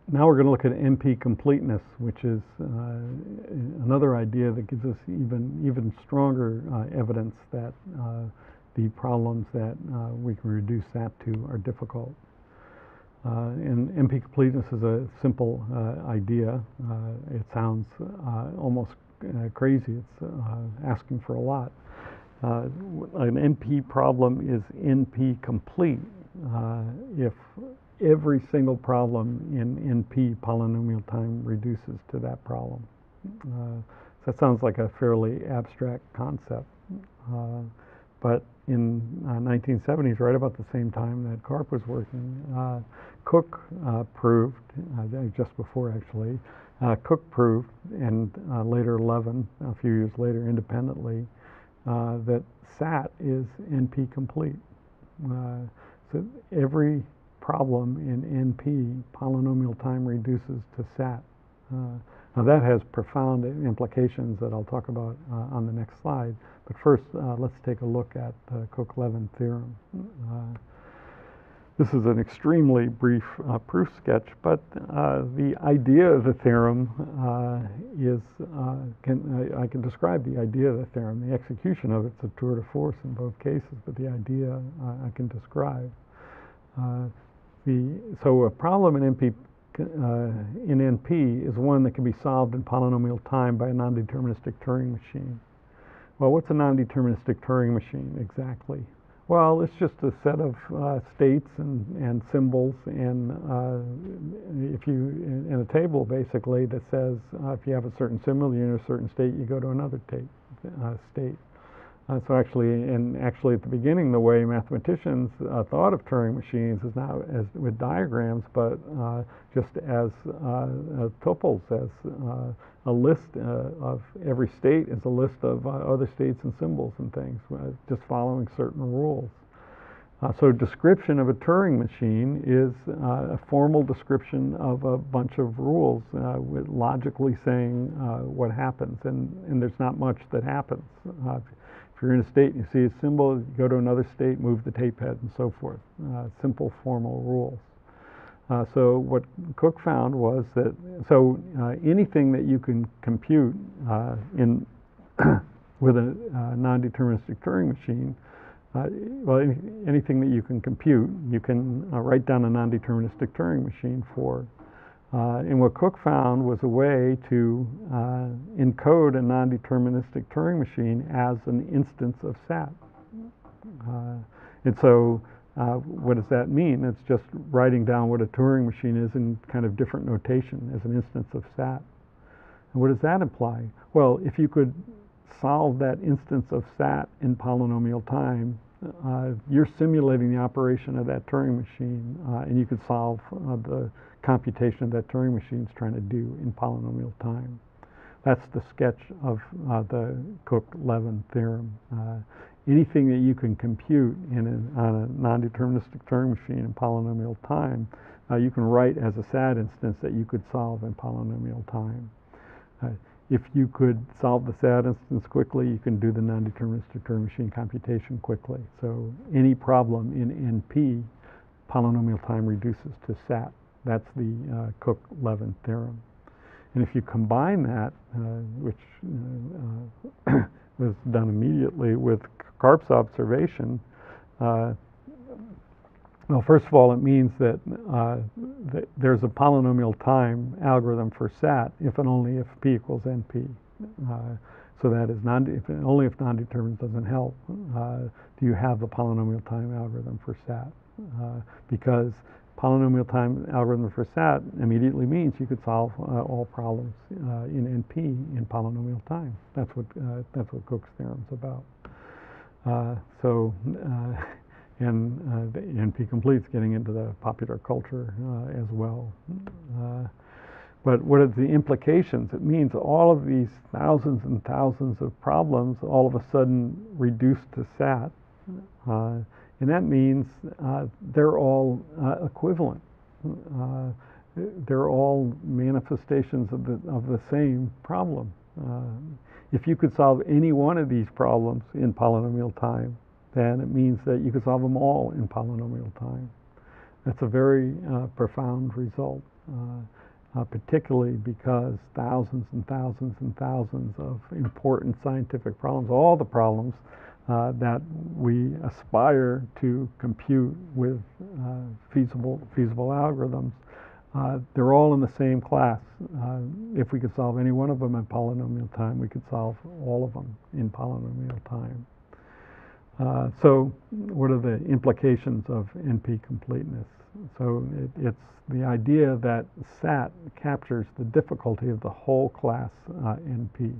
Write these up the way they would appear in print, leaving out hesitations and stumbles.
Now we're going to look at NP Completeness, which is another idea that gives us even stronger evidence that the problems that we can reduce that to are difficult. And NP Completeness is a simple idea. It sounds almost crazy. It's asking for a lot. An NP problem is NP complete if every single problem in NP polynomial time reduces to that problem. So that sounds like a fairly abstract concept. But in 1970s, right about the same time that Karp was working, Cook proved, just before actually, Cook proved, and later Levin, a few years later independently, that SAT is NP complete. So every problem in NP polynomial time reduces to SAT. Now that has profound implications that I'll talk about on the next slide. But first, let's take a look at the Cook-Levin Theorem. This is an extremely brief proof sketch, but the idea of the theorem is, I can describe the idea of the theorem. The execution of it's a tour de force in both cases, but the idea I can describe. So a problem in NP is one that can be solved in polynomial time by a non-deterministic Turing machine. Well, what's a non-deterministic Turing machine exactly? Well, it's just a set of states and symbols, and if you in a table basically that says if you have a certain symbol, you're in a certain state, you go to another state. So actually at the beginning, the way mathematicians thought of Turing machines is not as with diagrams, but just as tuples, as a list of every state is a list of other states and symbols and things, just following certain rules. So description of a Turing machine is a formal description of a bunch of rules, with logically saying what happens, and there's not much that happens. If you're in a state and you see a symbol, you go to another state, move the tape head, and so forth. Simple formal rules. So what Cook found was that anything that you can compute in with a non-deterministic Turing machine, anything that you can compute, you can write down a non-deterministic Turing machine for. And what Cook found was a way to encode a non-deterministic Turing machine as an instance of SAT. And so what does that mean? It's just writing down what a Turing machine is in kind of different notation as an instance of SAT. And what does that imply? Well, if you could solve that instance of SAT in polynomial time, you're simulating the operation of that Turing machine, and you could solve the computation that Turing machine is trying to do in polynomial time. That's the sketch of the Cook-Levin theorem. Anything that you can compute on a non-deterministic Turing machine in polynomial time, you can write as a SAT instance that you could solve in polynomial time. If you could solve the SAT instance quickly, you can do the non-deterministic Turing machine computation quickly. So any problem in NP, polynomial time reduces to SAT. That's the Cook-Levin theorem. And if you combine that, which was done immediately with Karp's observation, well, first of all, it means that, there's a polynomial time algorithm for SAT if and only if P equals NP. So that is only if non-determined doesn't help, do you have the polynomial time algorithm for SAT. Because polynomial time algorithm for SAT immediately means you could solve all problems in NP in polynomial time. That's what Cook's theorem is about. And the NP complete's getting into the popular culture as well. But what are the implications? It means all of these thousands and thousands of problems all of a sudden reduce to SAT. And that means they're all equivalent. They're all manifestations of the same problem. If you could solve any one of these problems in polynomial time, then it means that you could solve them all in polynomial time. That's a very profound result, particularly because thousands and thousands and thousands of important scientific problems, all the problems that we aspire to compute with feasible algorithms, they're all in the same class. If we could solve any one of them in polynomial time, we could solve all of them in polynomial time. So what are the implications of NP completeness? So it's the idea that SAT captures the difficulty of the whole class NP.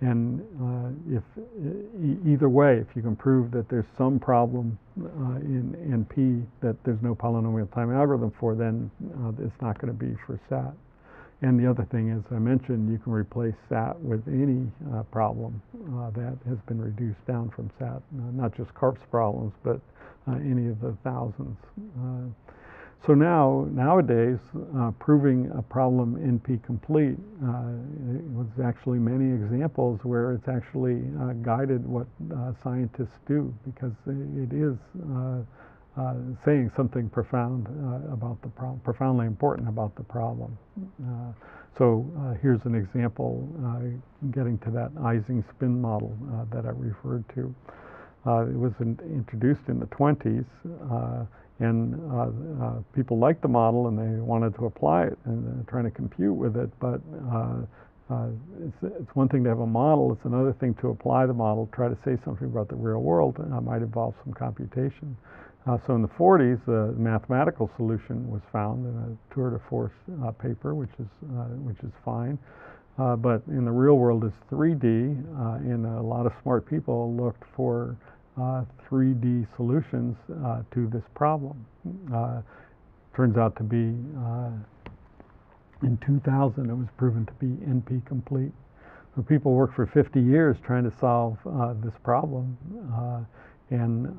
And if either way, if you can prove that there's some problem in NP that there's no polynomial time algorithm for, then it's not going to be for SAT. And the other thing, as I mentioned, you can replace SAT with any problem that has been reduced down from SAT, not just CARPS problems, but any of the thousands. So nowadays, proving a problem NP complete, there's actually many examples where it's actually guided what scientists do, because it is saying something profound about the problem, profoundly important about the problem. So here's an example getting to that Ising spin model that I referred to. It was introduced in the 20s, and people liked the model and they wanted to apply it and trying to compute with it, but it's one thing to have a model, it's another thing to apply the model, try to say something about the real world, might involve some computation. So in the 40s, the mathematical solution was found in a tour de force paper, which is fine. But in the real world, it's 3D, and a lot of smart people looked for 3D solutions to this problem. Turns out to be, in 2000, it was proven to be NP complete. So people worked for 50 years trying to solve this problem, and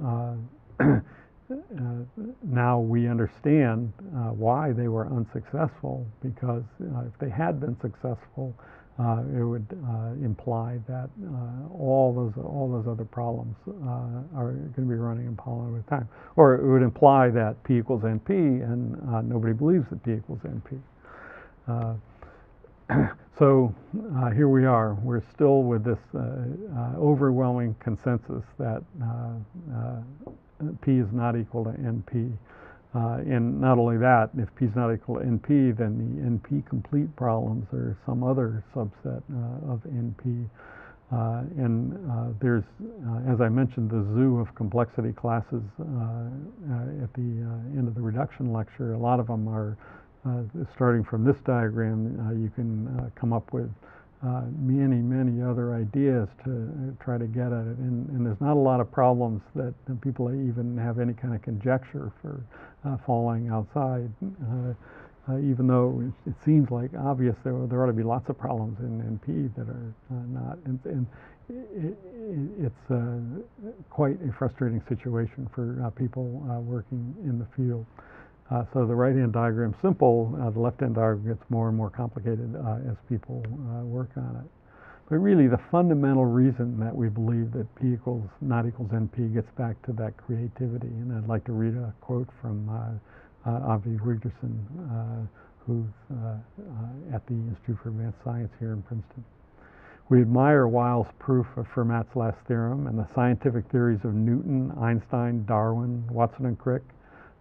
now we understand why they were unsuccessful, because if they had been successful, it would imply that all those other problems are going to be running in polynomial time, or it would imply that P equals NP, and nobody believes that P equals NP. So here we are. We're still with this overwhelming consensus that P is not equal to NP. And not only that, if P is not equal to NP, then the NP complete problems are some other subset of NP. And there's, as I mentioned, the zoo of complexity classes at the end of the reduction lecture. A lot of them are, starting from this diagram, you can come up with many other ideas to try to get at it, and there's not a lot of problems that people even have any kind of conjecture for falling outside, even though it seems like obvious there ought to be lots of problems in NP that are not, and it's quite a frustrating situation for people working in the field. So the right-hand diagram is simple, the left-hand diagram gets more and more complicated as people work on it. But really the fundamental reason that we believe that P equals not equals NP gets back to that creativity. And I'd like to read a quote from i8Vlz9xixIQ, who's at the Institute for Advanced Science here in Princeton. We admire Weyl's proof of Fermat's last theorem and the scientific theories of Newton, Einstein, Darwin, Watson and Crick,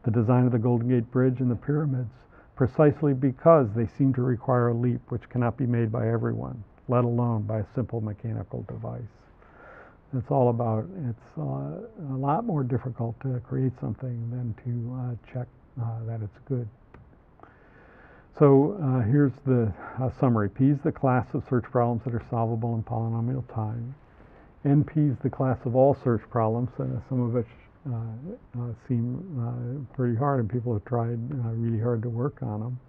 the design of the Golden Gate Bridge and the pyramids, precisely because they seem to require a leap which cannot be made by everyone, let alone by a simple mechanical device. It's all about, it's a lot more difficult to create something than to check that it's good. So here's the summary. P is the class of search problems that are solvable in polynomial time. NP is the class of all search problems, some of which seem pretty hard, and people have tried really hard to work on them.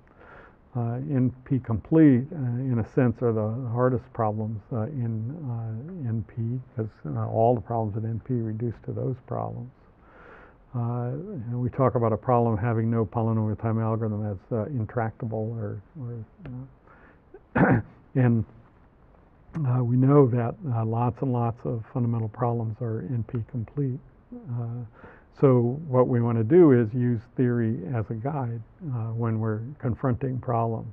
NP complete, in a sense, are the hardest problems in NP, because all the problems in NP reduce to those problems. And we talk about a problem having no polynomial time algorithm as intractable, and we know that lots and lots of fundamental problems are NP complete. So what we want to do is use theory as a guide when we're confronting problems.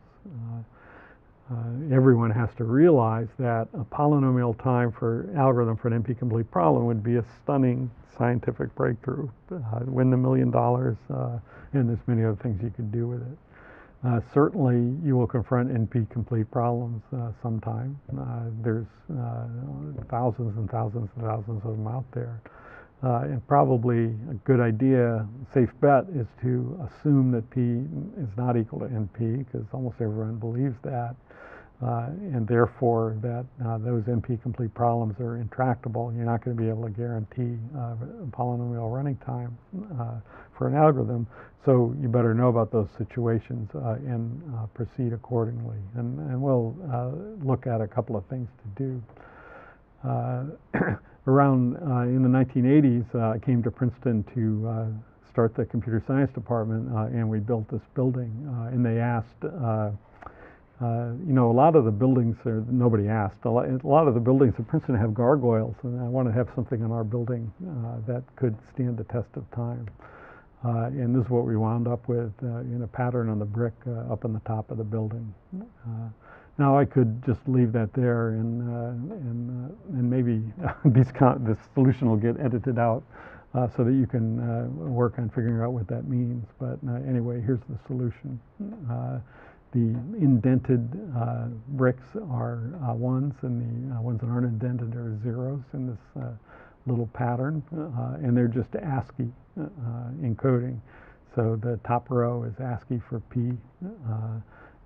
Everyone has to realize that a polynomial time for algorithm for an NP-complete problem would be a stunning scientific breakthrough. Win the $1 million, and there's many other things you could do with it. Certainly, you will confront NP-complete problems sometime. There's thousands and thousands and thousands of them out there. And probably a good idea, safe bet, is to assume that P is not equal to NP, because almost everyone believes that, and therefore that those NP-complete problems are intractable. You're not going to be able to guarantee polynomial running time for an algorithm, so you better know about those situations and proceed accordingly. And we'll look at a couple of things to do. Around in the 1980s, I came to Princeton to start the computer science department, and we built this building. And they asked, a lot of the buildings nobody asked. A lot of the buildings at Princeton have gargoyles, and I wanted to have something in our building that could stand the test of time. And this is what we wound up with in a pattern on the brick up on the top of the building. Now I could just leave that there, and maybe this solution will get edited out so that you can work on figuring out what that means. But anyway, here's the solution. The indented bricks are ones, and the ones that aren't indented are zeros in this little pattern, and they're just ASCII encoding. So the top row is ASCII for P.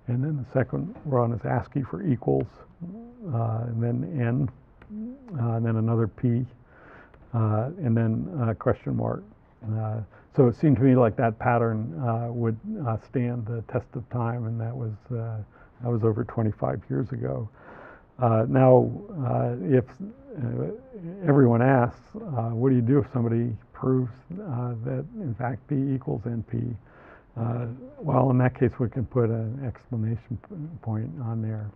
And then the second one is ASCII for equals, and then N, and then another P, and then question mark. So it seemed to me like that pattern would stand the test of time, and that was over 25 years ago. Now, if everyone asks, what do you do if somebody proves that in fact P equals NP? Well, in that case, we can put an exclamation point on there.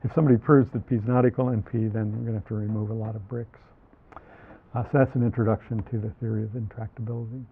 If somebody proves that P is not equal to NP, then we're going to have to remove a lot of bricks. So that's an introduction to the theory of intractability.